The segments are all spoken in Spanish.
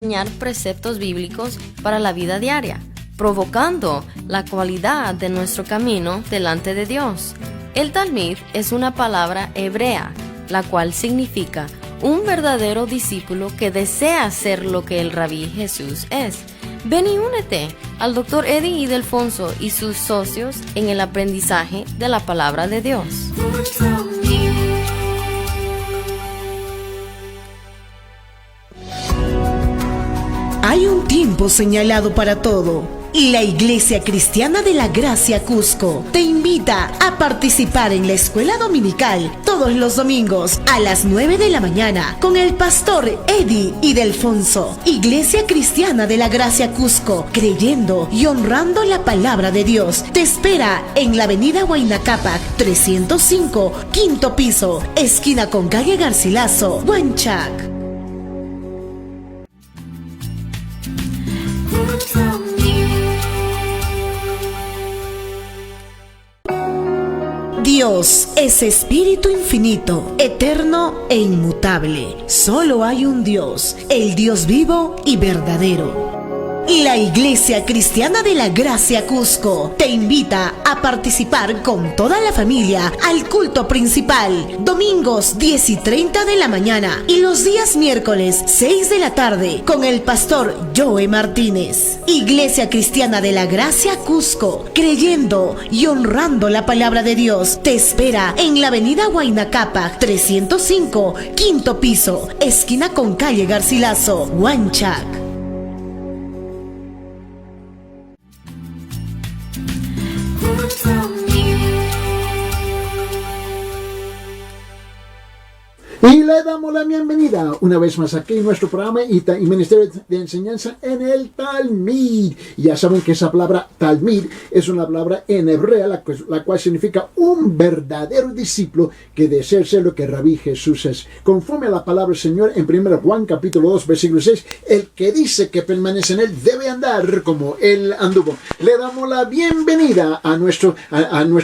enseñar preceptos bíblicos para la vida diaria, provocando la cualidad de nuestro camino delante de Dios. El Talmid es una palabra hebrea, la cual significa un verdadero discípulo que desea ser lo que el Rabí Jesús es. Ven y únete al Dr. Eddie Ildefonso y sus socios en el aprendizaje de la palabra de Dios. Hay un tiempo señalado para todo. Y la Iglesia Cristiana de la Gracia Cusco te invita a participar en la escuela dominical todos los domingos a las 9 de la mañana con el pastor Eddie Ildefonso. Iglesia Cristiana de la Gracia Cusco, creyendo y honrando la palabra de Dios, te espera en la avenida Huayna Cápac 305, quinto piso, esquina con calle Garcilaso, Huanchac. Dios es espíritu infinito, eterno e inmutable. Solo hay un Dios, el Dios vivo y verdadero. La Iglesia Cristiana de la Gracia Cusco te invita a participar con toda la familia al culto principal, domingos 10 y 30 de la mañana y los días miércoles 6 de la tarde con el pastor Joe Martínez. Iglesia Cristiana de la Gracia Cusco, creyendo y honrando la palabra de Dios, te espera en la avenida Huayna Cápac 305, quinto piso, esquina con calle Garcilaso, Huanchac. Y le damos la bienvenida una vez más aquí en nuestro programa y Ministerio de Enseñanza en el Talmid. Ya saben que esa palabra Talmid es una palabra en hebrea, la cual significa un verdadero discípulo que desea ser lo que Rabí Jesús es. Conforme a la palabra del Señor en 1 Juan capítulo 2 versículo 6, el que dice que permanece en él debe andar como él anduvo. Le damos la bienvenida a nuestra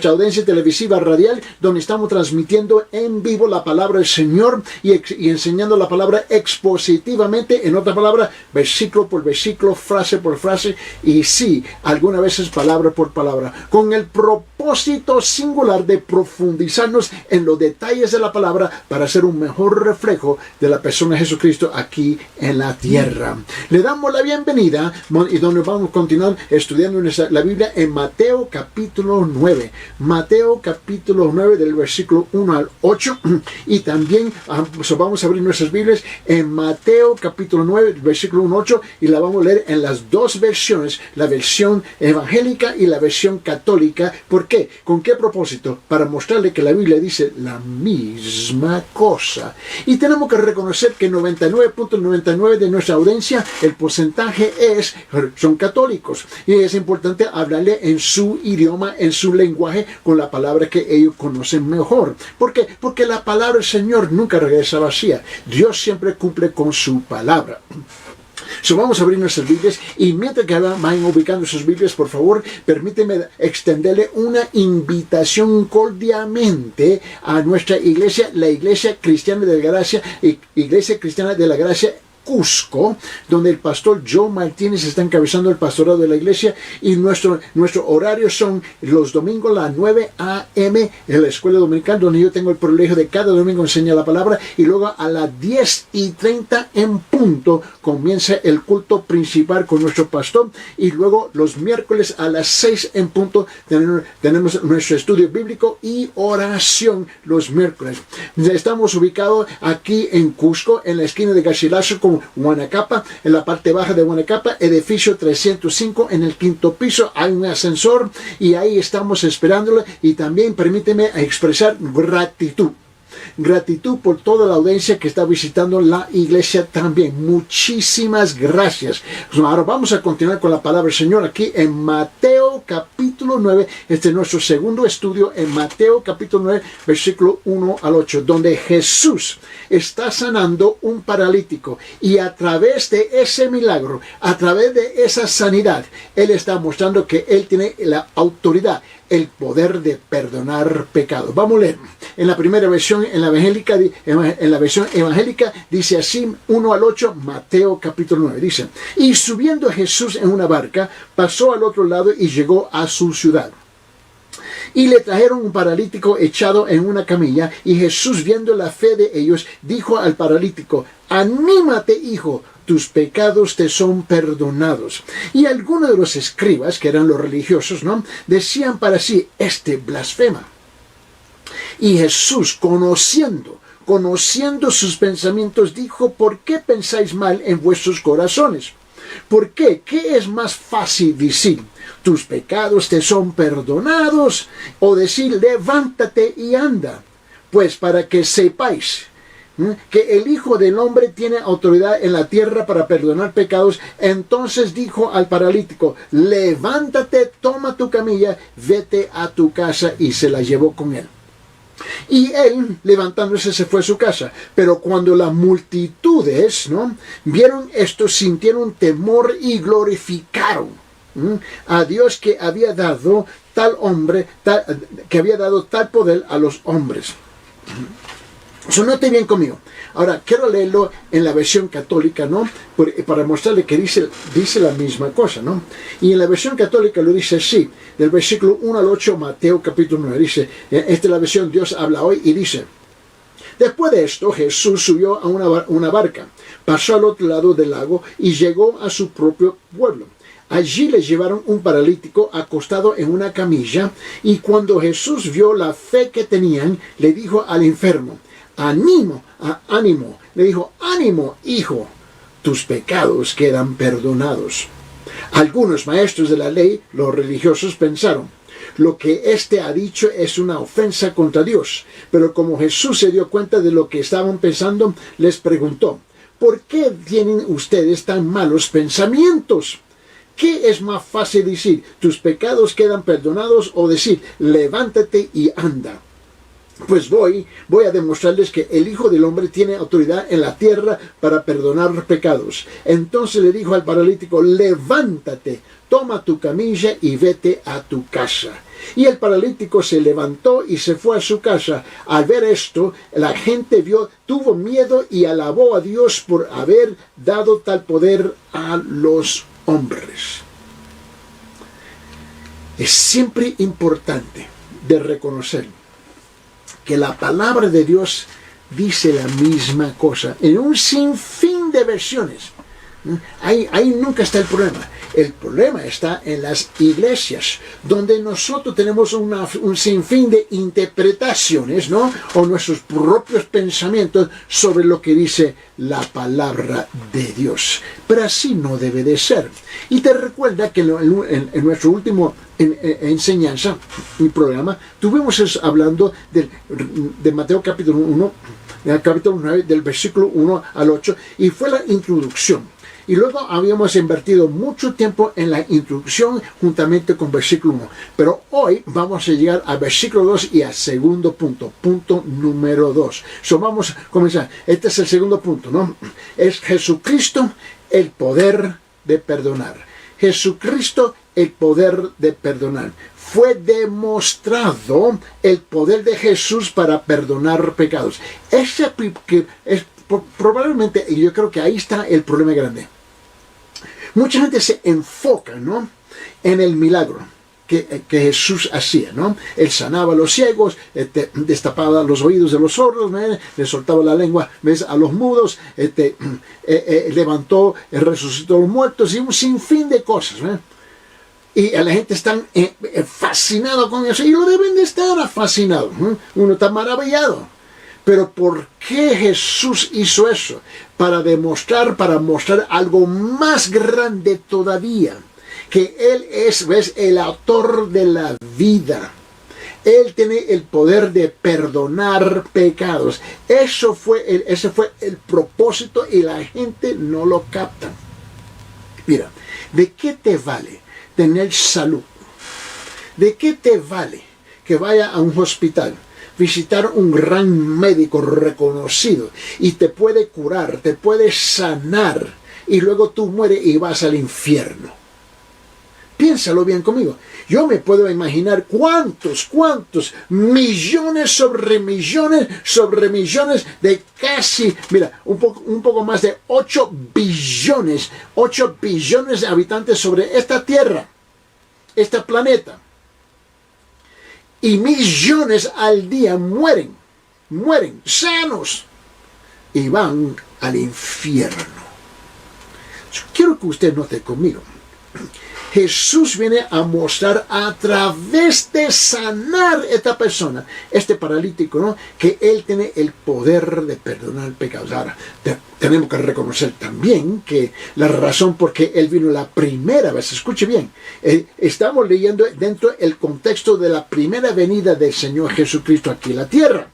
audiencia televisiva radial, donde estamos transmitiendo en vivo la palabra del Señor y enseñando la palabra expositivamente, en otra palabra, versículo por versículo, frase por frase, y sí, algunas veces palabra por palabra, con el propósito singular de profundizarnos en los detalles de la palabra para hacer un mejor reflejo de la persona de Jesucristo aquí en la tierra. Le damos la bienvenida y donde vamos a continuar estudiando la Biblia en Mateo capítulo 9. Mateo capítulo 9 del versículo 1 al 8 y también vamos a abrir nuestras Biblias en Mateo capítulo 9, versículo 1 al 8 y la vamos a leer en las dos versiones, la versión evangélica y la versión católica. ¿Por qué? ¿Con qué propósito? Para mostrarle que la Biblia dice la misma cosa. Y tenemos que reconocer que 99.99 de nuestra audiencia, el porcentaje son católicos. Y es importante hablarle en su idioma, en su lenguaje, con la palabra que ellos conocen mejor. ¿Por qué? Porque la palabra del Señor nunca regresa vacía. Dios siempre cumple con su palabra. Vamos a abrir nuestras Biblias y mientras que vayan ubicando sus Biblias, por favor, permíteme extenderle una invitación cordialmente a nuestra iglesia, la Iglesia Cristiana de la Gracia, Iglesia Cristiana de la Gracia Cusco, donde el pastor Joe Martínez está encabezando el pastorado de la iglesia y nuestro horario son los domingos a las 9 a.m. en la escuela dominical, donde yo tengo el privilegio de cada domingo enseñar la palabra, y luego a las 10:30 en punto comienza el culto principal con nuestro pastor, y luego los miércoles a las 6 en punto tenemos nuestro estudio bíblico y oración los miércoles. Estamos ubicados aquí en Cusco, en la esquina de Garcilaso con Huanacapa, en la parte baja de Huanacapa, edificio 305 en el quinto piso. Hay un ascensor y ahí estamos esperándole. Y también permíteme expresar gratitud por toda la audiencia que está visitando la iglesia también. Muchísimas gracias. Ahora vamos a continuar con la palabra del Señor aquí en Mateo capítulo 9. Este es nuestro segundo estudio en Mateo capítulo 9, versículo 1 al 8, donde Jesús está sanando un paralítico, y a través de ese milagro, a través de esa sanidad, Él está mostrando que Él tiene la autoridad, el poder de perdonar pecados. Vamos a leer. En la primera versión, en la versión evangélica, dice así, 1 al 8, Mateo capítulo 9. Dice, y subiendo Jesús en una barca, pasó al otro lado y llegó a su ciudad. Y le trajeron un paralítico echado en una camilla, y Jesús, viendo la fe de ellos, dijo al paralítico, anímate, hijo, tus pecados te son perdonados. Y algunos de los escribas, que eran los religiosos, ¿no?, decían para sí, este blasfema. Y Jesús, conociendo sus pensamientos, dijo, ¿por qué pensáis mal en vuestros corazones? ¿Por qué? ¿Qué es más fácil decir? ¿Tus pecados te son perdonados? O decir, levántate y anda. Pues para que sepáis que el Hijo del Hombre tiene autoridad en la tierra para perdonar pecados, entonces dijo al paralítico, levántate, toma tu camilla, vete a tu casa, y se la llevó con él. Y él, levantándose, se fue a su casa. Pero cuando las multitudes, ¿no?, vieron esto, sintieron temor y glorificaron a Dios que había dado tal poder a los hombres. Note bien conmigo. Ahora, quiero leerlo en la versión católica, ¿no?, para mostrarle que dice la misma cosa, ¿no? Y en la versión católica lo dice así, del versículo 1 al 8, Mateo capítulo 9, dice, esta es la versión Dios habla hoy, y dice, después de esto, Jesús subió a una barca, pasó al otro lado del lago y llegó a su propio pueblo. Allí le llevaron un paralítico acostado en una camilla, y cuando Jesús vio la fe que tenían, le dijo al enfermo, ánimo, le dijo, ánimo, hijo, tus pecados quedan perdonados. Algunos maestros de la ley, los religiosos, pensaron, lo que éste ha dicho es una ofensa contra Dios. Pero como Jesús se dio cuenta de lo que estaban pensando, les preguntó, ¿por qué tienen ustedes tan malos pensamientos? ¿Qué es más fácil decir, tus pecados quedan perdonados, o decir, levántate y anda? Pues voy a demostrarles que el Hijo del Hombre tiene autoridad en la tierra para perdonar pecados. Entonces le dijo al paralítico, levántate, toma tu camilla y vete a tu casa. Y el paralítico se levantó y se fue a su casa. Al ver esto, la gente tuvo miedo y alabó a Dios por haber dado tal poder a los hombres. Es siempre importante de reconocer que la palabra de Dios dice la misma cosa en un sinfín de versiones. Ahí nunca está el problema. El problema está en las iglesias, donde nosotros tenemos un sinfín de interpretaciones, ¿no?, o nuestros propios pensamientos sobre lo que dice la palabra de Dios. Pero así no debe de ser. Y te recuerda que en nuestro último enseñanza, mi programa, estuvimos hablando de Mateo capítulo 1, capítulo 9, del versículo 1 al 8, y fue la introducción. Y luego habíamos invertido mucho tiempo en la introducción juntamente con versículo 1. Pero hoy vamos a llegar al versículo 2 y al segundo punto número 2. Vamos a comenzar. Este es el segundo punto, ¿no? Es Jesucristo, el poder de perdonar. Jesucristo, el poder de perdonar. Fue demostrado el poder de Jesús para perdonar pecados. Probablemente, y yo creo que ahí está el problema grande. Mucha gente se enfoca, ¿no?, en el milagro que Jesús hacía, ¿no? Él sanaba a los ciegos, destapaba los oídos de los sordos, le soltaba la lengua, ¿ves?, a los mudos, levantó, resucitó a los muertos, y un sinfín de cosas, ¿no? Y a la gente está fascinada con eso, y lo deben de estar fascinados, ¿no? Uno está maravillado. Pero ¿por qué Jesús hizo eso? Para mostrar algo más grande todavía. Que Él es, ¿ves?, el autor de la vida. Él tiene el poder de perdonar pecados. Ese fue el propósito, y la gente no lo capta. Mira, ¿de qué te vale tener salud? ¿De qué te vale que vaya a un hospital, visitar un gran médico reconocido, y te puede curar, te puede sanar, y luego tú mueres y vas al infierno? piénsalo bien conmigo. Yo me puedo imaginar cuántos millones sobre millones de casi, mira, un poco más de 8 billones de habitantes sobre esta tierra, este planeta. Y millones al día mueren sanos y van al infierno. Quiero que usted note conmigo. Jesús viene a mostrar a través de sanar a esta persona, este paralítico, ¿no? Que Él tiene el poder de perdonar pecados. Ahora, tenemos que reconocer también que la razón por qué Él vino la primera vez, escuche bien, estamos leyendo dentro del contexto de la primera venida del Señor Jesucristo aquí en la tierra.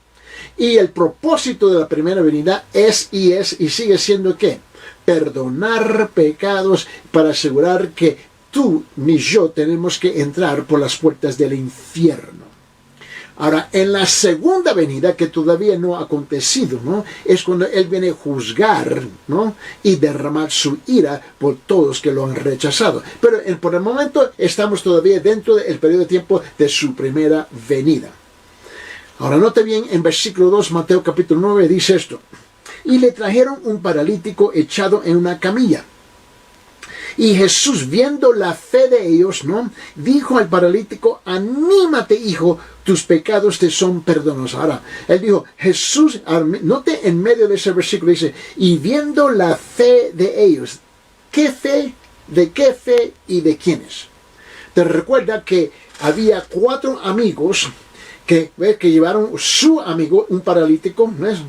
Y el propósito de la primera venida es y sigue siendo ¿qué? Perdonar pecados para asegurar que tú ni yo tenemos que entrar por las puertas del infierno. Ahora, en la segunda venida, que todavía no ha acontecido, ¿no? Es cuando Él viene a juzgar, ¿no? Y derramar su ira por todos que lo han rechazado. Pero por el momento estamos todavía dentro del periodo de tiempo de su primera venida. Ahora, note bien, en versículo 2, Mateo capítulo 9, dice esto. Y le trajeron un paralítico echado en una camilla. Y Jesús, viendo la fe de ellos, ¿no? Dijo al paralítico, anímate, hijo, tus pecados te son perdonados. Ahora, Él dijo, Jesús, note en medio de ese versículo, dice, y viendo la fe de ellos. ¿Qué fe? ¿De qué fe y de quiénes? Te recuerda que había 4 amigos que llevaron su amigo, un paralítico, ¿no es?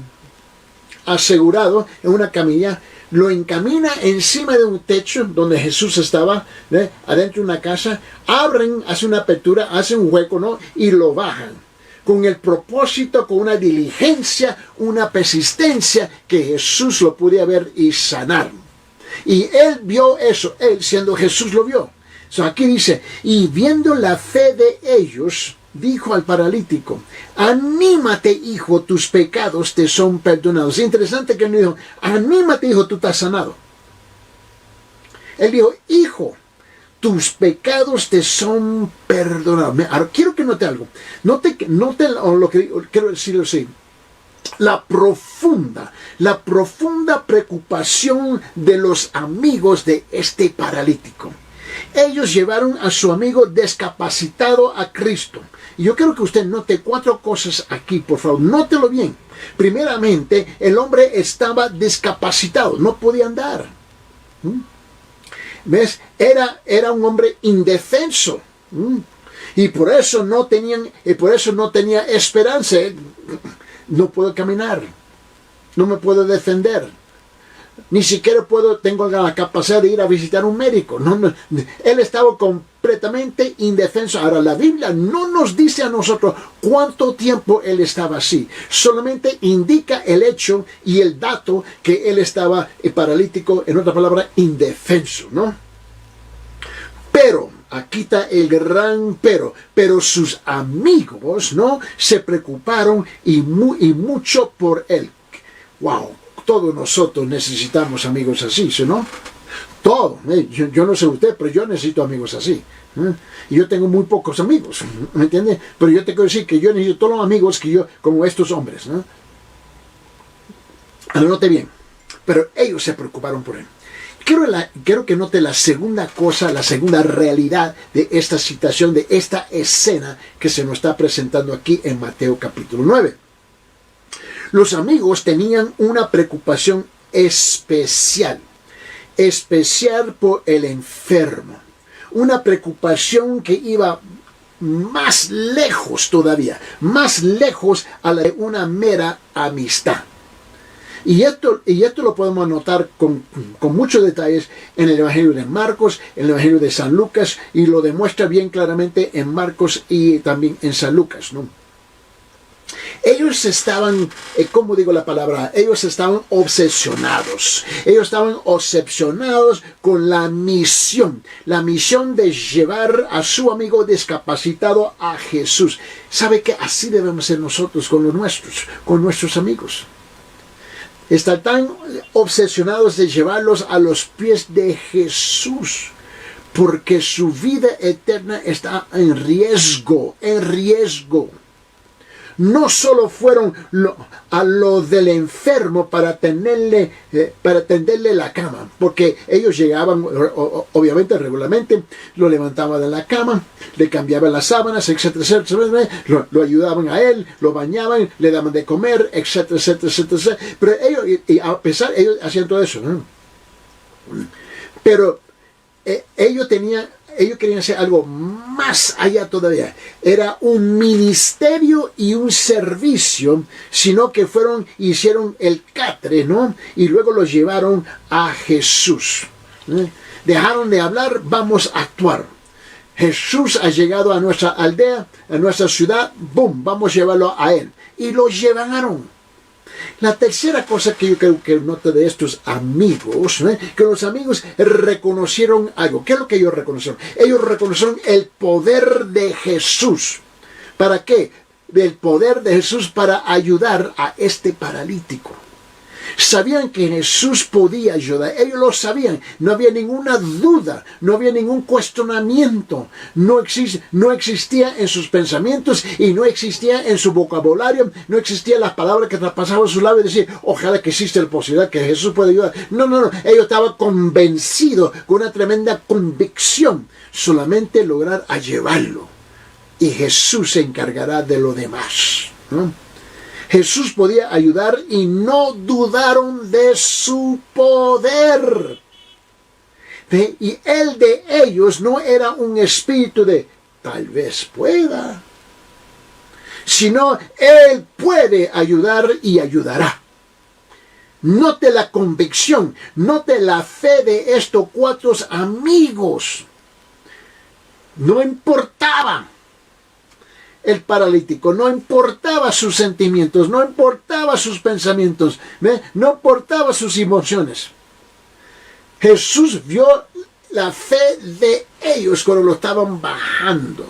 Asegurado en una camilla, lo encamina encima de un techo donde Jesús estaba, ¿no? Adentro de una casa, abren, hacen una apertura, hacen un hueco, ¿no? Y lo bajan, con el propósito, con una diligencia, una persistencia, que Jesús lo pudiera ver y sanar. Y Él vio eso, Él siendo Jesús lo vio. So, aquí dice, y viendo la fe de ellos, dijo al paralítico, anímate, hijo, tus pecados te son perdonados. Es interesante que él dijo, anímate, hijo, tú estás sanado. Él dijo, hijo, tus pecados te son perdonados. Ahora, quiero que note algo. Note lo que quiero decirlo así. La profunda preocupación de los amigos de este paralítico. Ellos llevaron a su amigo discapacitado a Cristo. Y yo quiero que usted note 4 cosas aquí, por favor. Nótelo bien. Primeramente, el hombre estaba discapacitado, no podía andar. ¿Ves? Era un hombre indefenso. Y por eso no tenía esperanza. No puedo caminar. No me puedo defender. Ni siquiera tengo la capacidad de ir a visitar un médico. Él estaba completamente indefenso. Ahora, la Biblia no nos dice a nosotros cuánto tiempo él estaba así. Solamente indica el hecho y el dato que él estaba paralítico, en otra palabra, indefenso, ¿no? Pero, aquí está el gran pero sus amigos, ¿no? Se preocuparon y mucho por él. ¡Wow! Todos nosotros necesitamos amigos así, ¿no? Todo. Yo no sé usted, pero yo necesito amigos así. Y yo tengo muy pocos amigos, ¿me entiende? Pero yo te quiero decir que yo necesito todos los amigos que yo, como estos hombres, ¿no? Ahora, note bien. Pero ellos se preocuparon por él. Quiero que note la segunda cosa, la segunda realidad de esta situación, de esta escena que se nos está presentando aquí en Mateo capítulo 9. Los amigos tenían una preocupación especial por el enfermo. Una preocupación que iba más lejos todavía, más lejos a la de una mera amistad. Y esto lo podemos notar con muchos detalles en el Evangelio de Marcos, en el Evangelio de San Lucas, y lo demuestra bien claramente en Marcos y también en San Lucas, ¿no? Ellos estaban, ¿cómo digo la palabra? Ellos estaban obsesionados. Ellos estaban obsesionados con la misión de llevar a su amigo discapacitado a Jesús. ¿Sabe qué? Así debemos ser nosotros con nuestros amigos. Están tan obsesionados de llevarlos a los pies de Jesús porque su vida eterna está en riesgo, en riesgo. No solo fueron a lo del enfermo para atenderle la cama, porque ellos llegaban, obviamente, regularmente, lo levantaban de la cama, le cambiaban las sábanas, etcétera, etcétera, lo ayudaban a él, lo bañaban, le daban de comer, etcétera, etcétera, etcétera. Pero ellos, y a pesar, ellos hacían todo eso, ¿no? Pero ellos querían hacer algo más allá todavía. Era un ministerio y un servicio, sino que hicieron el catre, ¿no? Y luego los llevaron a Jesús. Dejaron de hablar, vamos a actuar. Jesús ha llegado a nuestra aldea, a nuestra ciudad, ¡boom! Vamos a llevarlo a él. Y lo llevaron. La tercera cosa que yo creo que noto de estos amigos, que los amigos reconocieron algo. ¿Qué es lo que ellos reconocieron? Ellos reconocieron el poder de Jesús. ¿Para qué? El poder de Jesús para ayudar a este paralítico. Sabían que Jesús podía ayudar, ellos lo sabían, no había ninguna duda, no había ningún cuestionamiento, no existía en sus pensamientos y no existía en su vocabulario, no existían las palabras que traspasaban sus labios y decir, ojalá que existe la posibilidad que Jesús pueda ayudar. No, ellos estaban convencidos, con una tremenda convicción, solamente lograr a llevarlo y Jesús se encargará de lo demás, ¿no? Jesús podía ayudar y no dudaron de su poder. Y el de ellos no era un espíritu de tal vez pueda, sino Él puede ayudar y ayudará. Note la convicción, note la fe de estos 4 amigos. No importaba el paralítico, no importaba sus sentimientos, no importaba sus pensamientos, no importaba sus emociones. Jesús vio la fe de ellos cuando lo estaban bajando,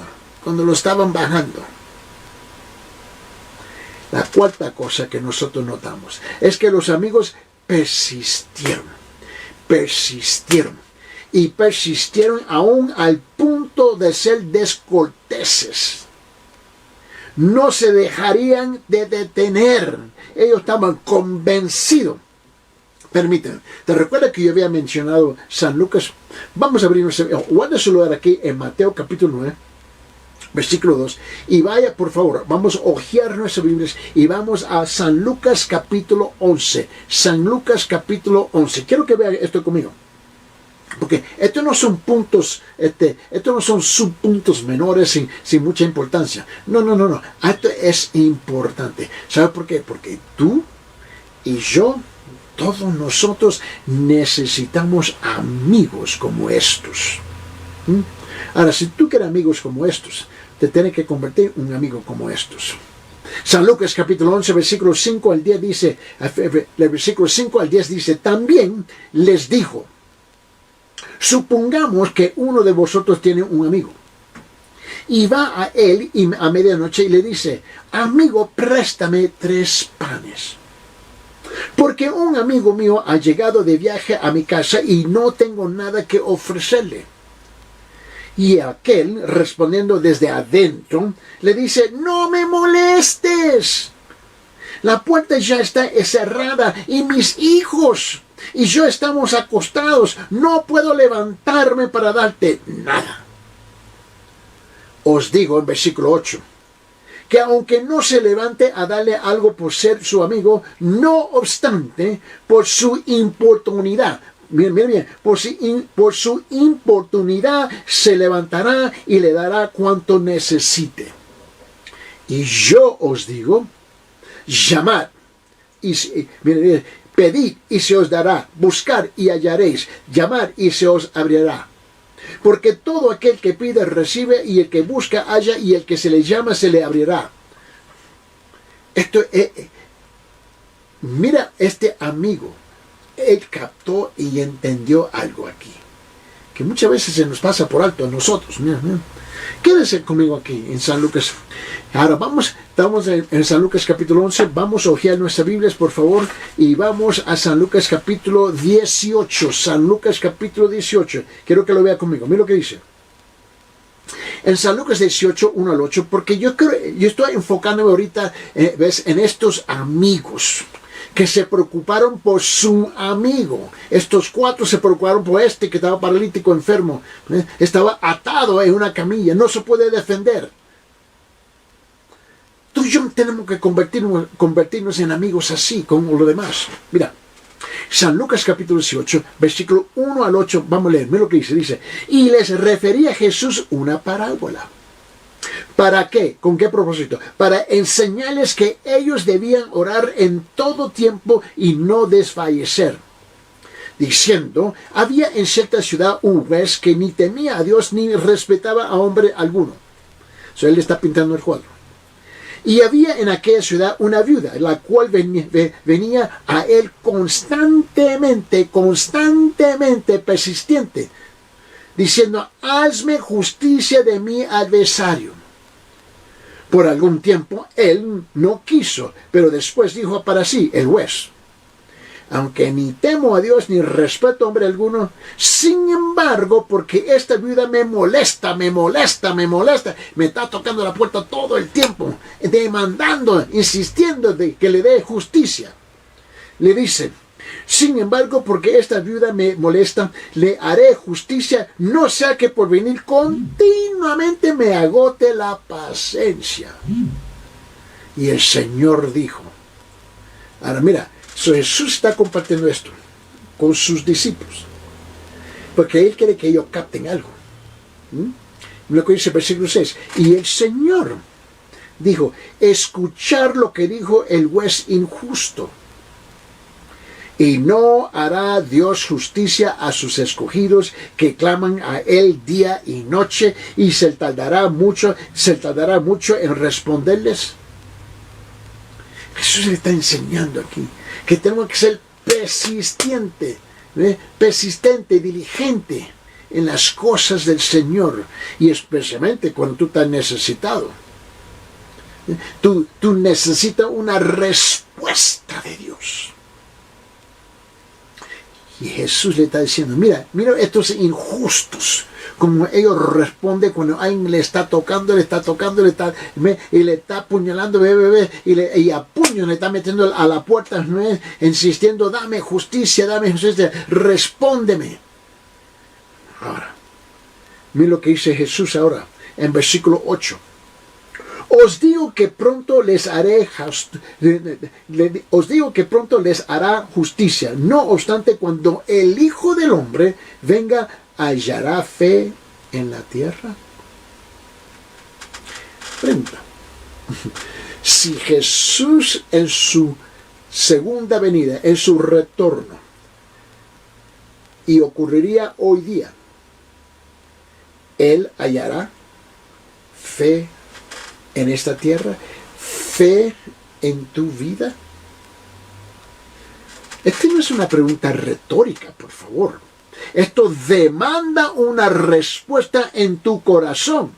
La cuarta cosa que nosotros notamos es que los amigos persistieron aún al punto de ser descorteses. No se dejarían de detener. Ellos estaban convencidos. Permítanme. ¿Te recuerdas que yo había mencionado San Lucas? Vamos a abrir guarda su lugar aquí en Mateo capítulo 9, versículo 2. Y vaya, por favor, vamos a hojear nuestras Biblias y vamos a San Lucas capítulo 11. San Lucas capítulo 11. Quiero que vean esto conmigo. Porque estos no son puntos, estos no son subpuntos menores sin mucha importancia. No. Esto es importante. ¿Sabes por qué? Porque tú y yo, todos nosotros necesitamos amigos como estos. Ahora, si tú quieres amigos como estos, te tienes que convertir en un amigo como estos. San Lucas capítulo 11, versículo 5 al 10 dice, el versículo 5 al 10 dice, también les dijo, supongamos que uno de vosotros tiene un amigo y va a él a medianoche y le dice, amigo, préstame 3 panes, porque un amigo mío ha llegado de viaje a mi casa y no tengo nada que ofrecerle. Y aquel, respondiendo desde adentro, le dice, no me molestes, la puerta ya está cerrada y mis hijos y yo estamos acostados, no puedo levantarme para darte nada. Os digo en versículo 8, que aunque no se levante a darle algo por ser su amigo, no obstante, por su importunidad, bien, por su importunidad se levantará y le dará cuanto necesite. Y yo os digo, llamad, y pedid y se os dará, buscar y hallaréis, llamar y se os abrirá. Porque todo aquel que pide recibe, y el que busca halla, y el que se le llama se le abrirá. Mira, este amigo, él captó y entendió algo aquí. que muchas veces se nos pasa por alto a nosotros. Mira. Quédense conmigo aquí en San Lucas. Ahora estamos en San Lucas capítulo 11. Vamos a hojear nuestras Biblias, por favor, y vamos a San Lucas capítulo 18. San Lucas capítulo 18. Quiero que lo vea conmigo. Mira lo que dice. En San Lucas 18, 1 al 8, porque yo estoy enfocándome ahorita, en estos amigos que se preocuparon por su amigo. Estos 4 se preocuparon por que estaba paralítico, enfermo. Estaba atado en una camilla, no se puede defender. Tú y yo tenemos que convertirnos en amigos así, como los demás. Mira, San Lucas capítulo 18, versículo 1 al 8, vamos a leer, mira lo que dice. Dice, y les refería Jesús una parábola. ¿Para qué? ¿Con qué propósito? Para enseñarles que ellos debían orar en todo tiempo y no desfallecer. Diciendo, había en cierta ciudad un juez que ni temía a Dios ni respetaba a hombre alguno. Él está pintando el cuadro. Y había en aquella ciudad una viuda, la cual venía a él constantemente, persistente, diciendo, hazme justicia de mi adversario. Por algún tiempo él no quiso, pero después dijo para sí, el juez, aunque ni temo a Dios ni respeto a hombre alguno, sin embargo, porque esta viuda me molesta, me está tocando la puerta todo el tiempo, demandando, insistiendo de que le dé justicia. Le dice, sin embargo, porque esta viuda me molesta, le haré justicia, no sea que por venir continuamente me agote la paciencia. Y el Señor dijo, ahora mira, Jesús está compartiendo esto con sus discípulos, porque Él quiere que ellos capten algo. Lo que dice el versículo 6, y el Señor dijo, escuchar lo que dijo el juez injusto. Y no hará Dios justicia a sus escogidos que claman a Él día y noche, y se tardará mucho en responderles. Jesús le está enseñando aquí que tenemos que ser persistente, diligente en las cosas del Señor, y especialmente cuando tú estás necesitado. Tú necesitas una respuesta de Dios. Y Jesús le está diciendo, mira estos injustos, como ellos responden cuando alguien le está tocando, y le está apuñalando, y a puños le está metiendo a la puerta, insistiendo, dame justicia, respóndeme. Ahora, mira lo que dice Jesús ahora, en versículo 8. Os digo que pronto les hará justicia. No obstante, cuando el Hijo del Hombre venga, ¿hallará fe en la tierra? Pregunta. Si Jesús en su segunda venida, en su retorno, y ocurriría hoy día, ¿Él hallará fe en esta tierra? ¿Fe en tu vida? Esta no es una pregunta retórica, por favor. Esto demanda una respuesta en tu corazón.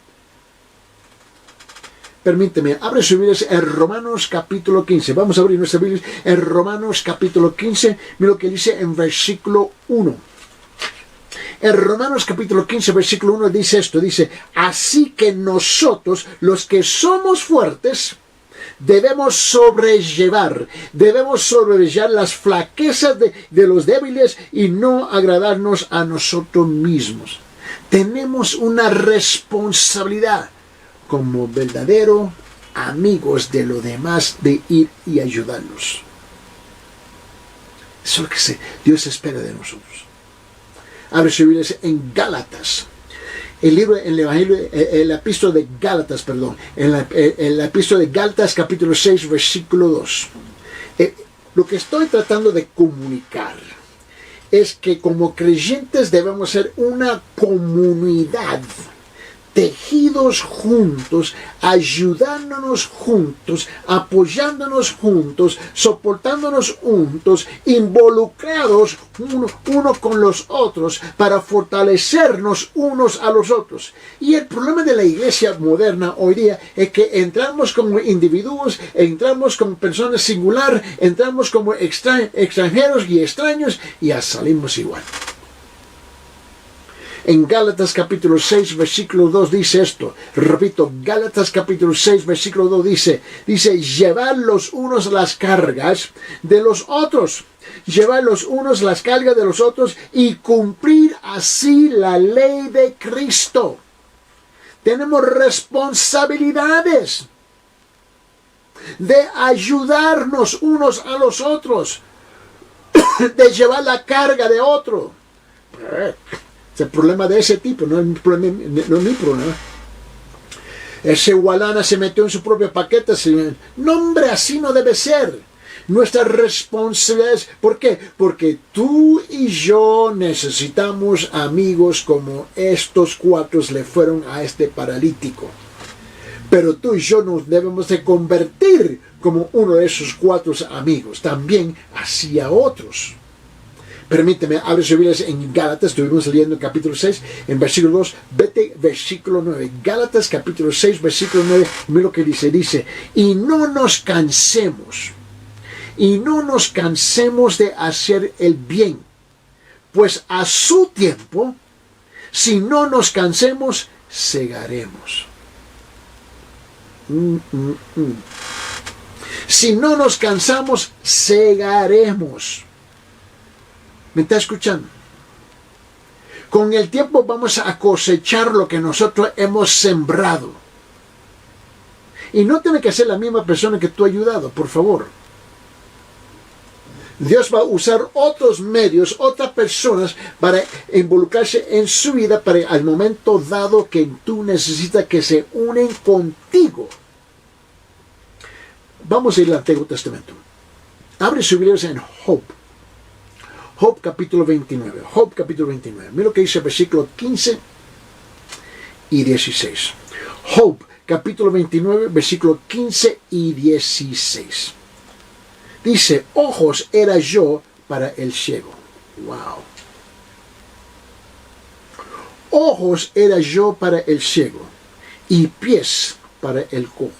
Permíteme, abre su Biblia en Romanos capítulo 15. Vamos a abrir nuestra Biblia en Romanos capítulo 15. Mira lo que dice en versículo 1. En Romanos capítulo 15, versículo 1 dice esto, dice, así que nosotros, los que somos fuertes, debemos sobrellevar las flaquezas de los débiles y no agradarnos a nosotros mismos. Tenemos una responsabilidad como verdaderos amigos de los demás de ir y ayudarlos. Eso es lo que Dios espera de nosotros. Abre su Biblia en Gálatas. El epístola de Gálatas, el epístola de Gálatas capítulo 6, versículo 2. Lo que estoy tratando de comunicar es que como creyentes debemos ser una comunidad tejidos juntos, ayudándonos juntos, apoyándonos juntos, soportándonos juntos, involucrados uno con los otros para fortalecernos unos a los otros. Y el problema de la iglesia moderna hoy día es que entramos como individuos, entramos como personas singular, entramos como extranjeros y extraños y ya salimos igual. En Gálatas capítulo 6, versículo 2 dice esto. Repito, Gálatas capítulo 6, versículo 2 dice, llevar los unos las cargas de los otros. Llevar los unos las cargas de los otros y cumplir así la ley de Cristo. Tenemos responsabilidades de ayudarnos unos a los otros, de llevar la carga de otro. Es el problema de ese tipo, no es mi problema. Ese Gualana se metió en su propio paquete. No, hombre, así no debe ser. Nuestra responsabilidad es, ¿por qué? Porque tú y yo necesitamos amigos como estos 4 le fueron a este paralítico. Pero tú y yo nos debemos de convertir como uno de esos 4 amigos, también hacia otros. Permíteme, abre su Biblia en Gálatas, estuvimos leyendo en capítulo 6, en versículo 2, vete versículo 9. Gálatas capítulo 6, versículo 9, mira lo que dice, y no nos cansemos de hacer el bien, pues a su tiempo, si no nos cansemos, segaremos. Si no nos cansamos, segaremos. ¿Me está escuchando? Con el tiempo vamos a cosechar lo que nosotros hemos sembrado. Y no tiene que ser la misma persona que tú has ayudado, por favor. Dios va a usar otros medios, otras personas para involucrarse en su vida para al momento dado que tú necesitas que se unen contigo. Vamos a ir al Antiguo Testamento. Abre su Biblia en Job. Job capítulo 29. Job capítulo 29. Mira lo que dice el versículo 15 y 16. Job capítulo 29, versículo 15 y 16. Dice, ojos era yo para el ciego. Wow. Ojos era yo para el ciego y pies para el cojo.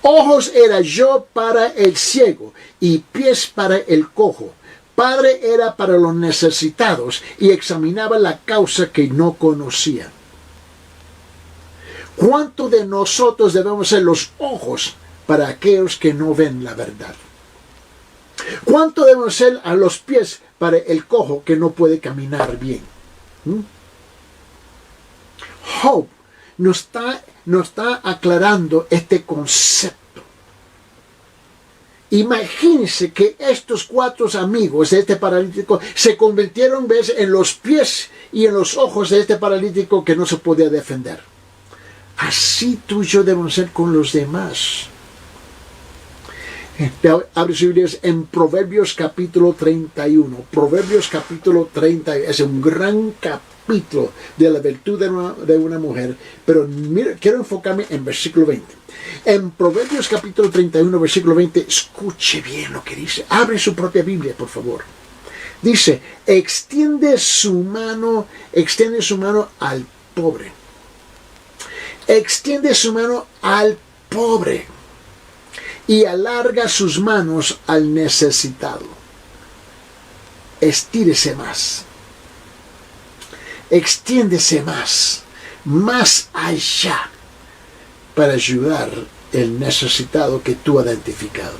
Ojos era yo para el ciego y pies para el cojo. Padre era para los necesitados y examinaba la causa que no conocía. ¿Cuánto de nosotros debemos ser los ojos para aquellos que no ven la verdad? ¿Cuánto debemos ser a los pies para el cojo que no puede caminar bien? Job nos está aclarando este concepto. Imagínense que estos 4 amigos de este paralítico se convirtieron en los pies y en los ojos de este paralítico que no se podía defender. Así tú y yo debemos ser con los demás. Abre sus Biblias en Proverbios capítulo 31. Proverbios capítulo 30 es un gran capítulo de la virtud de una mujer. Pero mira, quiero enfocarme en versículo 20. En Proverbios capítulo 31, versículo 20, escuche bien lo que dice. Abre su propia Biblia, por favor. Dice, extiende su mano al pobre. Extiende su mano al pobre y alarga sus manos al necesitado. Estírese más. Extiéndese más allá para ayudar al necesitado que tú has identificado.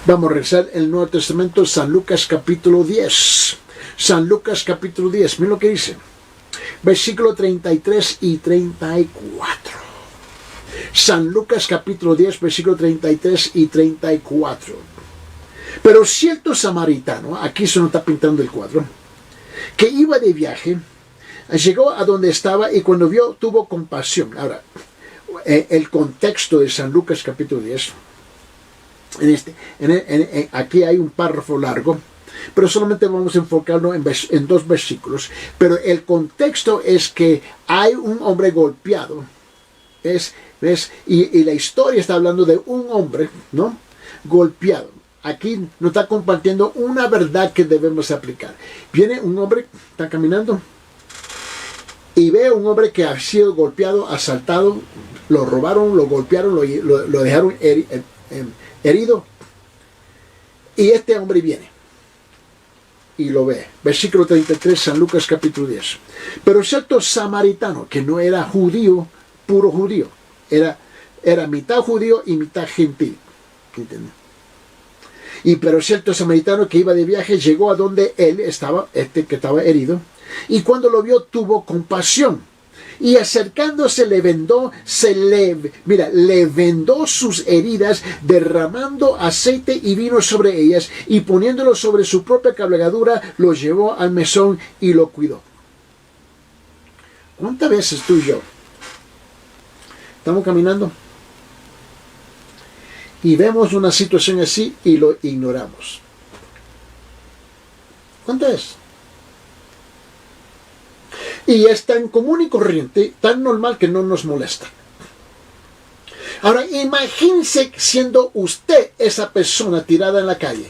Vamos a rezar el Nuevo Testamento, San Lucas capítulo 10. San Lucas capítulo 10, miren lo que dice. Versículo 33 y 34. San Lucas capítulo 10, versículo 33 y 34. Pero cierto samaritano, aquí se nos está pintando el cuadro, que iba de viaje, llegó a donde estaba y cuando vio tuvo compasión. Ahora, el contexto de San Lucas capítulo 10, aquí hay un párrafo largo pero solamente vamos a enfocarnos en 2 versículos. Pero el contexto es que hay un hombre golpeado. ¿Ves? Y la historia está hablando de un hombre, ¿no?, golpeado. Aquí nos está compartiendo una verdad que debemos aplicar. Viene un hombre, está caminando, y ve a un hombre que ha sido golpeado, asaltado, lo robaron, lo golpearon, lo dejaron herido. Y este hombre viene y lo ve. Versículo 33, San Lucas capítulo 10. Pero cierto samaritano, que no era judío, puro judío, era mitad judío y mitad gentil. ¿Entiendes? Pero cierto samaritano que iba de viaje llegó a donde él estaba, que estaba herido, y cuando lo vio tuvo compasión. Y acercándose le vendó sus heridas, derramando aceite y vino sobre ellas, y poniéndolo sobre su propia cabalgadura, lo llevó al mesón y lo cuidó. ¿Cuántas veces tú y yo estamos caminando y vemos una situación así y lo ignoramos? ¿Cuántas veces? Y es tan común y corriente, tan normal que no nos molesta. Ahora, imagínese siendo usted esa persona tirada en la calle.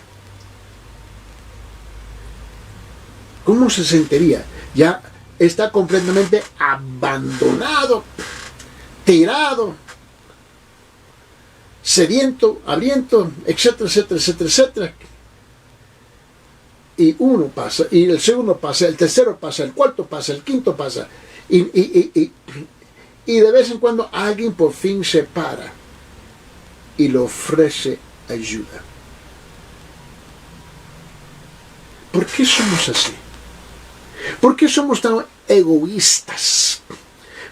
¿Cómo se sentiría? Ya está completamente abandonado, tirado, sediento, hambriento, etcétera, etcétera, etcétera, etcétera. Y uno pasa, y el segundo pasa, el tercero pasa, el cuarto pasa, el quinto pasa. Y de vez en cuando alguien por fin se para y le ofrece ayuda. ¿Por qué somos así? ¿Por qué somos tan egoístas?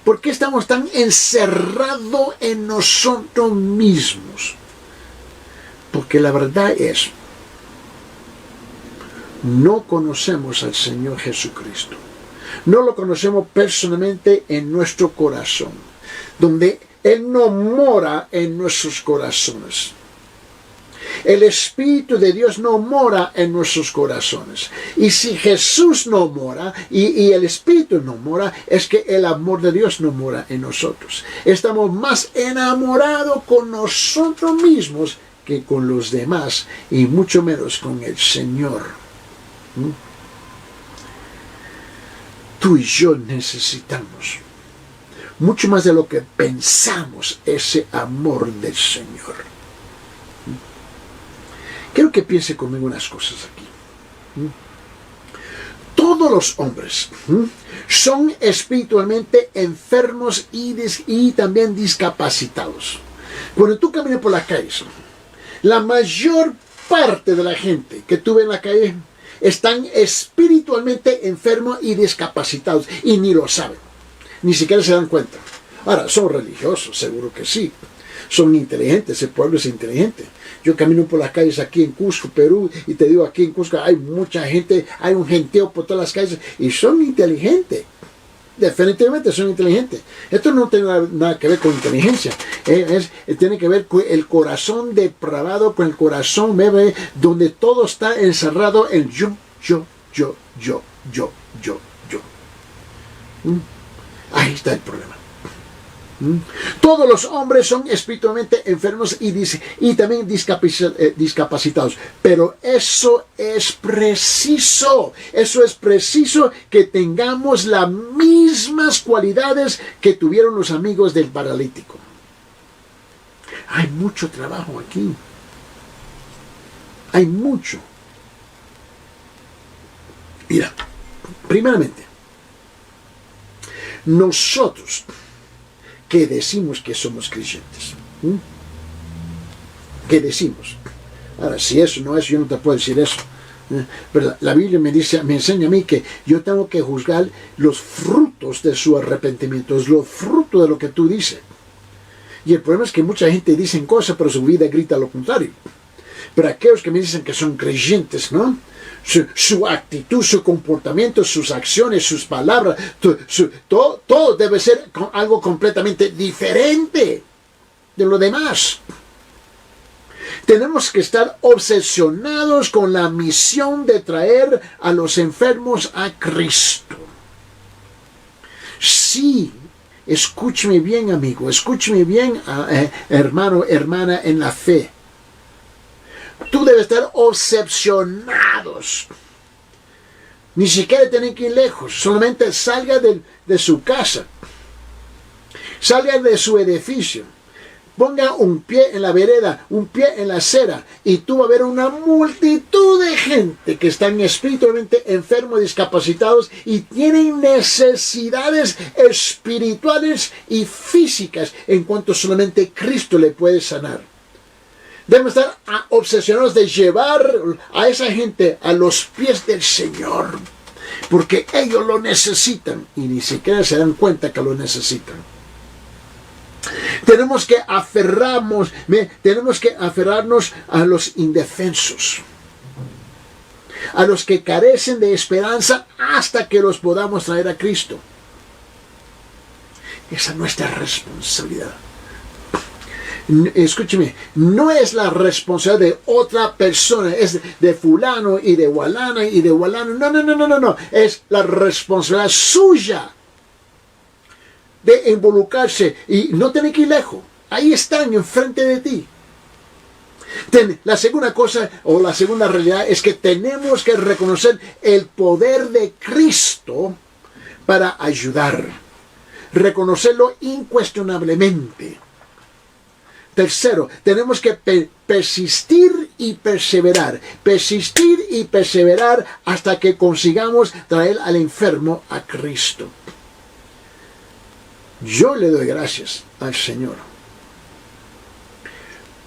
¿Por qué estamos tan encerrados en nosotros mismos? Porque la verdad es, no conocemos al Señor Jesucristo. No lo conocemos personalmente en nuestro corazón, donde Él no mora en nuestros corazones. El Espíritu de Dios no mora en nuestros corazones. Y si Jesús no mora y el Espíritu no mora, es que el amor de Dios no mora en nosotros. Estamos más enamorados con nosotros mismos que con los demás, y mucho menos con el Señor. Tú y yo necesitamos, mucho más de lo que pensamos, ese amor del Señor. Quiero que piense conmigo unas cosas aquí. Todos los hombres son espiritualmente enfermos y también discapacitados. Cuando tú caminas por las calles, la mayor parte de la gente que tú ves en la calle están espiritualmente enfermos y discapacitados, y ni lo saben, ni siquiera se dan cuenta. Ahora, son religiosos, seguro que sí, son inteligentes, ese pueblo es inteligente. Yo camino por las calles aquí en Cusco, Perú, y te digo, aquí en Cusco hay mucha gente, hay un genteo por todas las calles, y son inteligentes. Definitivamente son inteligentes. Esto no tiene nada que ver con inteligencia. Tiene que ver con el corazón depravado, con el corazón bebé, donde todo está encerrado en yo. Ahí está el problema. Todos los hombres son espiritualmente enfermos y también discapacitados. Pero eso es preciso que tengamos las mismas cualidades que tuvieron los amigos del paralítico. Hay mucho trabajo aquí. Hay mucho. Mira, primeramente, nosotros que decimos que somos creyentes. ¿Qué decimos? Ahora, si eso no es, yo no te puedo decir eso. Pero la Biblia me enseña a mí que yo tengo que juzgar los frutos de su arrepentimiento, los frutos de lo que tú dices. Y el problema es que mucha gente dice cosas, pero su vida grita lo contrario. Pero aquellos que me dicen que son creyentes, ¿no? Su actitud, su comportamiento, sus acciones, sus palabras, todo debe ser algo completamente diferente de lo demás. Tenemos que estar obsesionados con la misión de traer a los enfermos a Cristo. Sí, escúcheme bien, amigo, escúcheme bien, hermano, hermana en la fe. Tú debes estar obsesionados. Ni siquiera tienen que ir lejos, solamente salga de su casa, salga de su edificio, ponga un pie en la vereda, un pie en la acera, y tú vas a ver una multitud de gente que están espiritualmente enfermos, discapacitados y tienen necesidades espirituales y físicas en cuanto solamente Cristo le puede sanar. Debemos estar obsesionados de llevar a esa gente a los pies del Señor, porque ellos lo necesitan y ni siquiera se dan cuenta que lo necesitan. Tenemos que aferrarnos a los indefensos, a los que carecen de esperanza hasta que los podamos traer a Cristo. Esa es nuestra responsabilidad. Escúcheme, no es la responsabilidad de otra persona, es de fulano y de walana y de walano. No. Es la responsabilidad suya de involucrarse y no tener que ir lejos. Ahí están enfrente de ti. La segunda cosa o la segunda realidad es que tenemos que reconocer el poder de Cristo para ayudar. Reconocerlo incuestionablemente. Tercero, tenemos que persistir y perseverar. Persistir y perseverar hasta que consigamos traer al enfermo a Cristo. Yo le doy gracias al Señor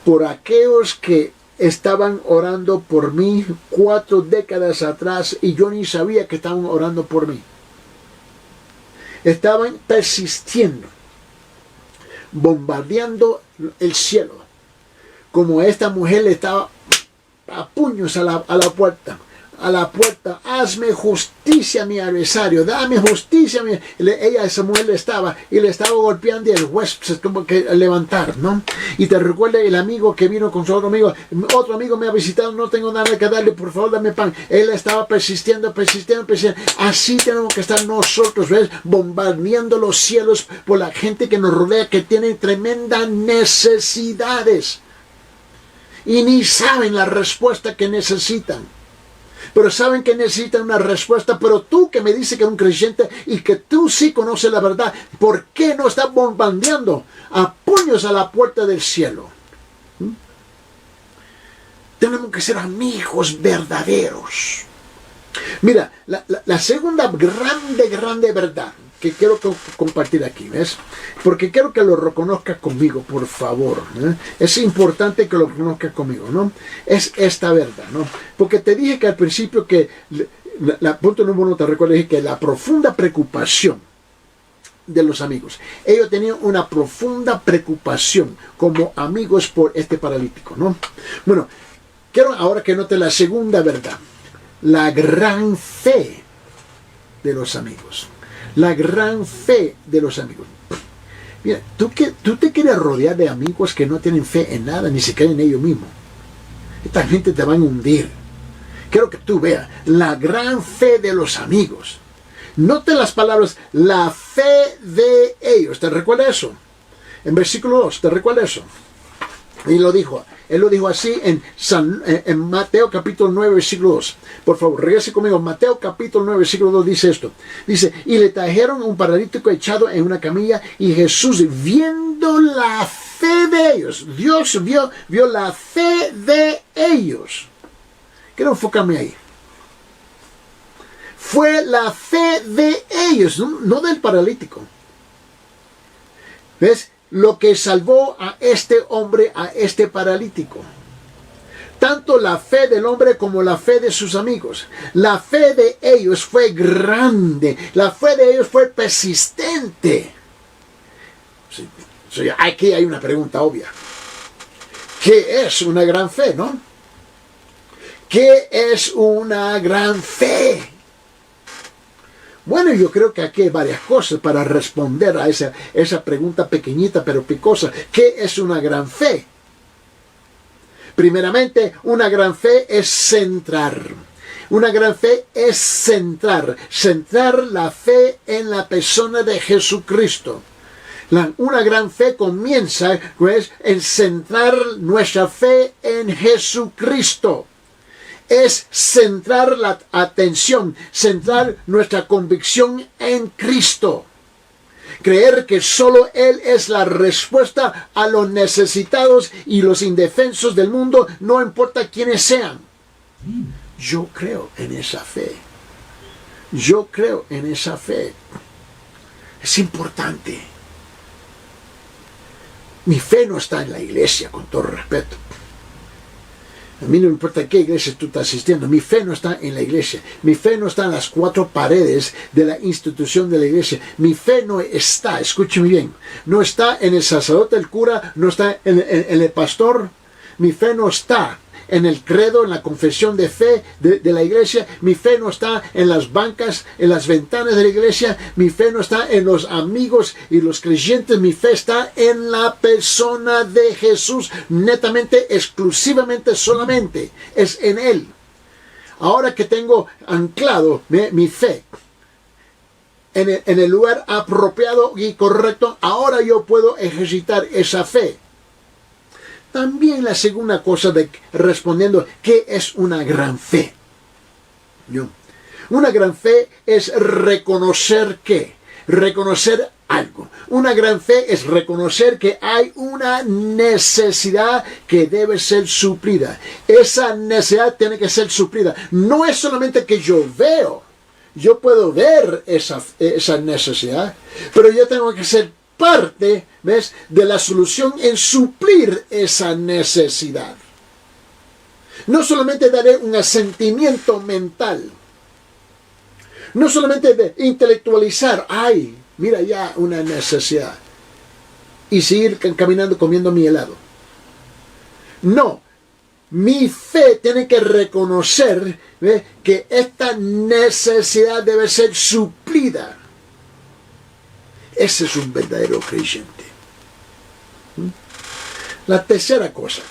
por aquellos que estaban orando por mí 4 décadas atrás y yo ni sabía que estaban orando por mí. Estaban persistiendo, bombardeando el cielo, como esta mujer le estaba a puños a la puerta, hazme justicia a mi adversario, dame justicia a mi... Esa mujer le estaba golpeando y el juez se tuvo que levantar, ¿no? Y te recuerda el amigo que vino con su otro amigo me ha visitado, no tengo nada que darle, por favor dame pan. Él estaba persistiendo. Así tenemos que estar nosotros, ¿ves? Bombardeando los cielos por la gente que nos rodea, que tiene tremendas necesidades y ni saben la respuesta que necesitan. Pero saben que necesitan una respuesta. Pero tú que me dices que eres un creyente y que tú sí conoces la verdad, ¿por qué no estás bombardeando a puños a la puerta del cielo? Tenemos que ser amigos verdaderos. Mira, la segunda grande verdad que quiero compartir aquí, ¿ves? Porque quiero que lo reconozcas conmigo, por favor, ¿eh? Es importante que lo reconozcas conmigo, ¿no? Es esta verdad, ¿no? Porque te dije que al principio que, punto número 1, te recuerdo, dije que la profunda preocupación de los amigos. Ellos tenían una profunda preocupación como amigos por este paralítico, ¿no? Bueno, quiero ahora que note la segunda verdad. La gran fe de los amigos. La gran fe de los amigos. Mira, tú te quieres rodear de amigos que no tienen fe en nada, ni siquiera en ellos mismos. Esta gente te va a hundir. Quiero que tú veas la gran fe de los amigos. Note las palabras, la fe de ellos. ¿Te recuerda eso? En versículo 2, ¿te recuerda eso? Y él lo dijo así en Mateo capítulo 9, versículo 2. Por favor, regrese conmigo. Mateo capítulo 9, versículo 2 dice esto. Dice, y le trajeron un paralítico echado en una camilla, y Jesús, viendo la fe de ellos, Dios vio la fe de ellos. Quiero enfocarme ahí. Fue la fe de ellos, no del paralítico. ¿Ves? Lo que salvó a este hombre, a este paralítico. Tanto la fe del hombre como la fe de sus amigos. La fe de ellos fue grande. La fe de ellos fue persistente. Aquí hay una pregunta obvia. ¿Qué es una gran fe, no? ¿Qué es una gran fe? Bueno, yo creo que aquí hay varias cosas para responder a esa pregunta pequeñita pero picosa. ¿Qué es una gran fe? Primeramente, una gran fe es centrar. Una gran fe es centrar la fe en la persona de Jesucristo. Una gran fe comienza, pues, en centrar nuestra fe en Jesucristo. Es centrar la atención, centrar nuestra convicción en Cristo. Creer que solo Él es la respuesta a los necesitados y los indefensos del mundo, no importa quiénes sean. Yo creo en esa fe. Yo creo en esa fe. Es importante. Mi fe no está en la iglesia, con todo respeto. A mí no me importa qué iglesia tú estás asistiendo. Mi fe no está en la iglesia. Mi fe no está en las cuatro paredes de la institución de la iglesia. Mi fe no está, escúcheme bien, no está en el sacerdote, el cura, no está en el pastor. Mi fe no está en el credo, en la confesión de fe de la iglesia. Mi fe no está en las bancas, en las ventanas de la iglesia. Mi fe no está en los amigos y los creyentes. Mi fe está en la persona de Jesús, netamente, exclusivamente, solamente. Es en Él. Ahora que tengo anclado mi fe en el lugar apropiado y correcto, ahora yo puedo ejercitar esa fe. También la segunda cosa respondiendo, ¿qué es una gran fe? Una gran fe es reconocer ¿qué? Reconocer algo. Una gran fe es reconocer que hay una necesidad que debe ser suplida. Esa necesidad tiene que ser suplida. No es solamente que yo veo. Yo puedo ver esa necesidad, pero yo tengo que ser parte, ¿ves?, de la solución en suplir esa necesidad. No solamente daré un asentimiento mental, no solamente de intelectualizar, ay, mira ya una necesidad, y seguir caminando comiendo mi helado. No, mi fe tiene que reconocer, ¿ves?, que esta necesidad debe ser suplida. Ese es un verdadero creyente. La tercera cosa,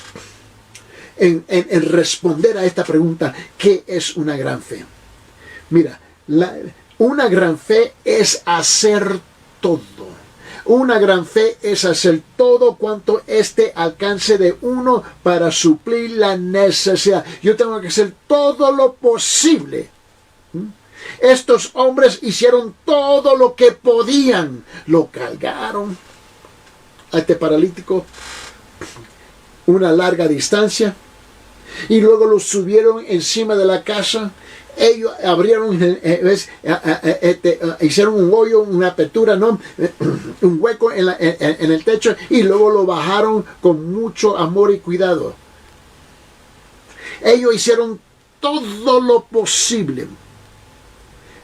en responder a esta pregunta, ¿qué es una gran fe? Mira, una gran fe es hacer todo. Una gran fe es hacer todo cuanto esté al alcance de uno para suplir la necesidad. Yo tengo que hacer todo lo posible. Estos hombres hicieron todo lo que podían. Lo cargaron a este paralítico una larga distancia y luego lo subieron encima de la casa. Ellos abrieron, hicieron un hoyo, una apertura, ¿no?, un hueco en el techo, y luego lo bajaron con mucho amor y cuidado. Ellos hicieron todo lo posible.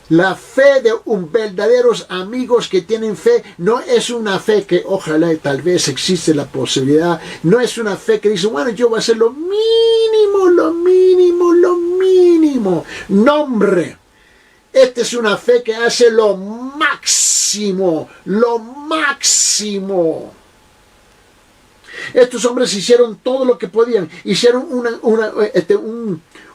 La fe de verdaderos amigos que tienen fe no es una fe que ojalá tal vez existe la posibilidad. No es una fe que dice, bueno, yo voy a hacer lo mínimo, lo mínimo, lo mínimo. No, hombre. Esta es una fe que hace lo máximo, lo máximo. Estos hombres hicieron todo lo que podían. Hicieron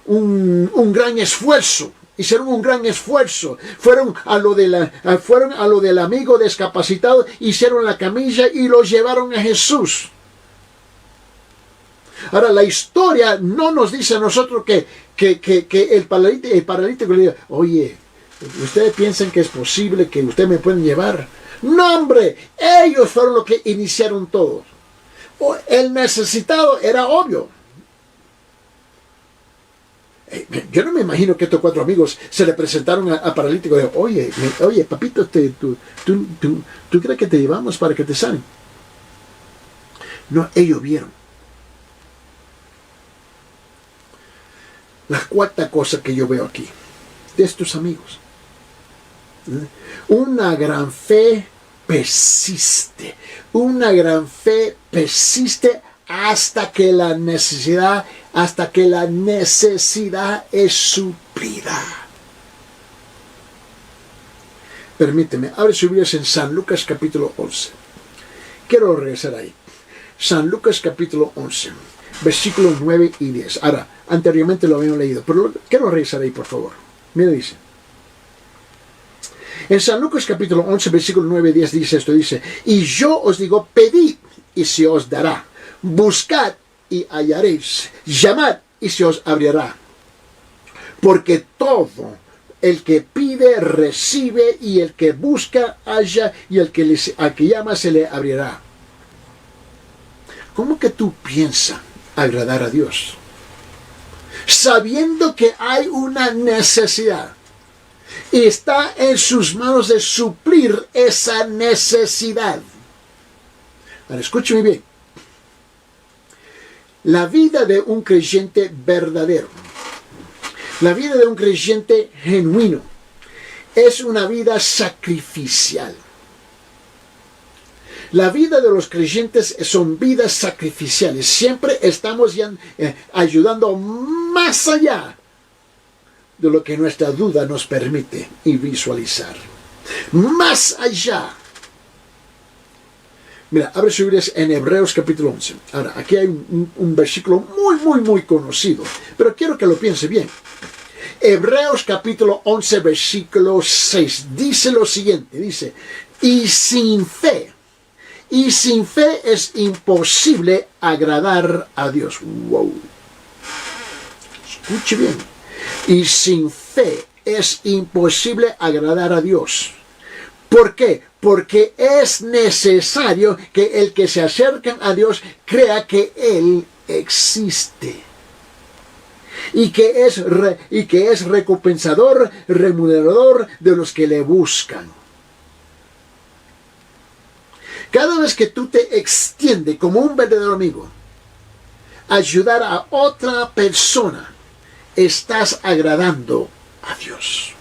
un gran esfuerzo. Hicieron un gran esfuerzo. Fueron a lo del amigo discapacitado, hicieron la camilla y lo llevaron a Jesús. Ahora, la historia no nos dice a nosotros que el paralítico le diga, oye, ¿ustedes piensan que es posible que ustedes me pueden llevar? No, hombre, ellos fueron los que iniciaron todo. El necesitado era obvio. Yo no me imagino que estos cuatro amigos se le presentaron a paralítico y dijeron, oye, papito, ¿tú crees que te llevamos para que te sanen? No, ellos vieron. La cuarta cosa que yo veo aquí, de estos amigos, una gran fe persiste. Una gran fe persiste hasta que la necesidad es suplida. Permíteme, abre su Biblia en San Lucas capítulo 11. Quiero regresar ahí. San Lucas capítulo 11. versículos 9 y 10. Ahora, anteriormente lo habíamos leído, pero quiero revisar ahí, por favor. Mira, dice. En San Lucas capítulo 11, versículo 9 y 10 dice esto, dice, y yo os digo, pedid y se os dará, buscad y hallaréis, llamad y se os abrirá. Porque todo el que pide recibe, y el que busca halla, y al que llama se le abrirá. ¿Cómo que tú piensas agradar a Dios? Sabiendo que hay una necesidad y está en sus manos de suplir esa necesidad. Ahora, escúcheme bien. La vida de un creyente verdadero, la vida de un creyente genuino, es una vida sacrificial. La vida de los creyentes son vidas sacrificiales. Siempre estamos ayudando más allá de lo que nuestra duda nos permite y visualizar. Más allá. Mira, abre su Biblia en Hebreos capítulo 11. Ahora, aquí hay un versículo muy conocido, pero quiero que lo piense bien. Hebreos capítulo 11, versículo 6. Dice lo siguiente, dice, y sin fe es imposible agradar a Dios. Wow. Escuche bien. Y sin fe es imposible agradar a Dios. ¿Por qué? Porque es necesario que el que se acerca a Dios crea que Él existe. Y que es recompensador, remunerador de los que le buscan. Cada vez que tú te extiendes como un verdadero amigo, ayudar a otra persona, estás agradando a Dios.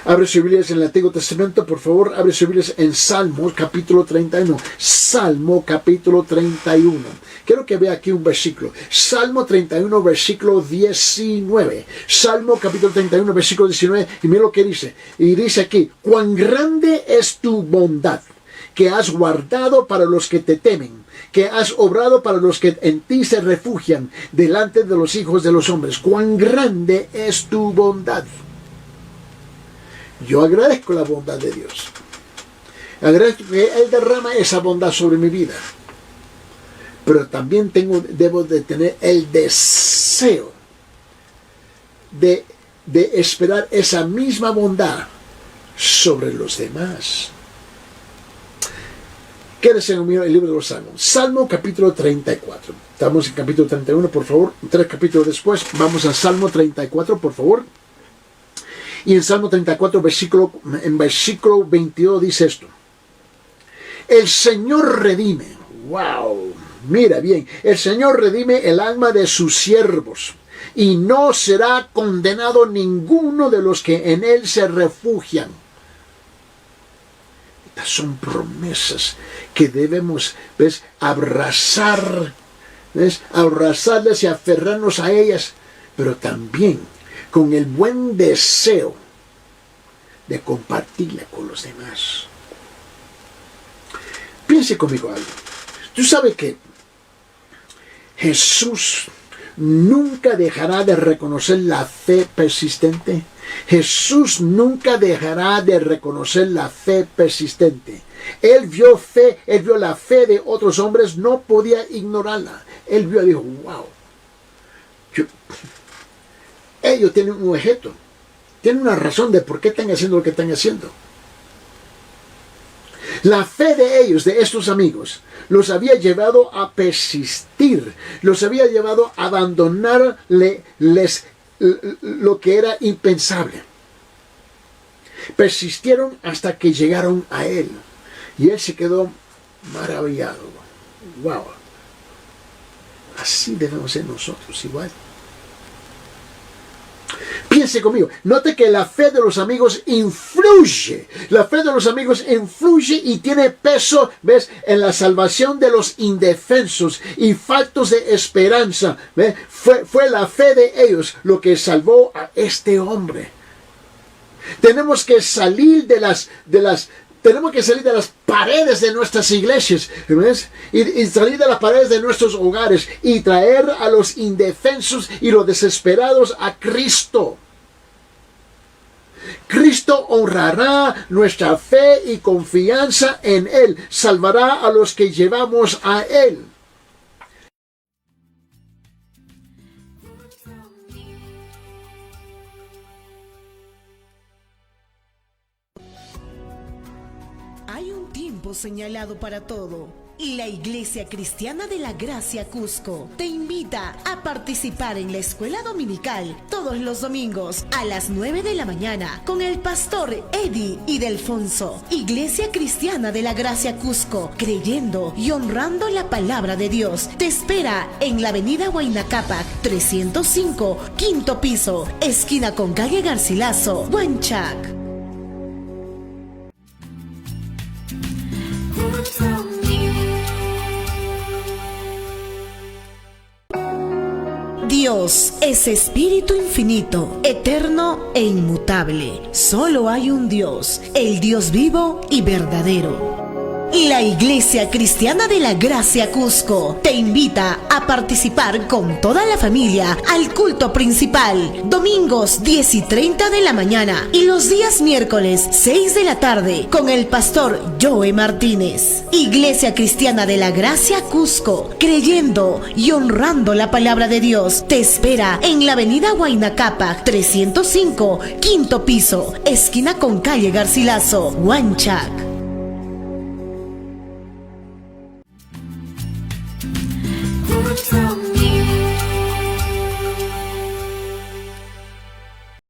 Abre sus Biblias en el Antiguo Testamento, por favor. Abre sus Biblias en Salmo capítulo 31. Salmo capítulo 31. Quiero que vea aquí un versículo. Salmo 31, versículo 19. Salmo capítulo 31, versículo 19. Y mira lo que dice. Y dice aquí, cuán grande es tu bondad, que has guardado para los que te temen, que has obrado para los que en ti se refugian, delante de los hijos de los hombres. Cuán grande es tu bondad. Yo agradezco la bondad de Dios. Agradezco que Él derrama esa bondad sobre mi vida. Pero también debo de tener el deseo de esperar esa misma bondad sobre los demás. Quédese conmigo en el libro de los Salmos. Salmo capítulo 34. Estamos en capítulo 31, por favor. 3 capítulos después, vamos a Salmo 34, por favor. Y en Salmo 34, en versículo 22 dice esto. El Señor redime. ¡Wow! Mira bien. El Señor redime el alma de sus siervos, y no será condenado ninguno de los que en Él se refugian. Estas son promesas que debemos, abrazar, abrazarlas y aferrarnos a ellas, pero también con el buen deseo de compartirla con los demás. Piense conmigo algo. Tú sabes que Jesús nunca dejará de reconocer la fe persistente. Jesús nunca dejará de reconocer la fe persistente. Él vio la fe de otros hombres, no podía ignorarla. Él vio y dijo, wow. Ellos tienen un objeto, tienen una razón de por qué están haciendo lo que están haciendo. La fe de ellos, de estos amigos, los había llevado a persistir, los había llevado a abandonar lo que era impensable. Persistieron hasta que llegaron a Él, y Él se quedó maravillado. Wow. Así debemos ser nosotros, igual. Piense conmigo, note que la fe de los amigos influye. La fe de los amigos influye y tiene peso, ¿ves?, en la salvación de los indefensos y faltos de esperanza. ¿Ves? Fue la fe de ellos lo que salvó a este hombre. Tenemos que salir de las Tenemos que salir de las paredes de nuestras iglesias, ¿ves? Y salir de las paredes de nuestros hogares y traer a los indefensos y los desesperados a Cristo. Cristo honrará nuestra fe y confianza en Él. Salvará a los que llevamos a Él. Hay un tiempo señalado para todo. Y la Iglesia Cristiana de la Gracia Cusco te invita a participar en la escuela dominical todos los domingos a las 9 de la mañana con el pastor Eddie Ildefonso. Iglesia Cristiana de la Gracia Cusco, creyendo y honrando la palabra de Dios, te espera en la avenida Huayna Cápac 305, quinto piso, esquina con calle Garcilaso, Huanchac. Dios es espíritu infinito, eterno e inmutable. Solo hay un Dios, el Dios vivo y verdadero. La Iglesia Cristiana de la Gracia Cusco te invita a participar con toda la familia al culto principal, domingos 10 y 30 de la mañana y los días miércoles 6 de la tarde con el pastor Joe Martínez. Iglesia Cristiana de la Gracia Cusco, creyendo y honrando la palabra de Dios, te espera en la avenida Huayna Cápac 305, quinto piso, esquina con calle Garcilaso, Huanchac.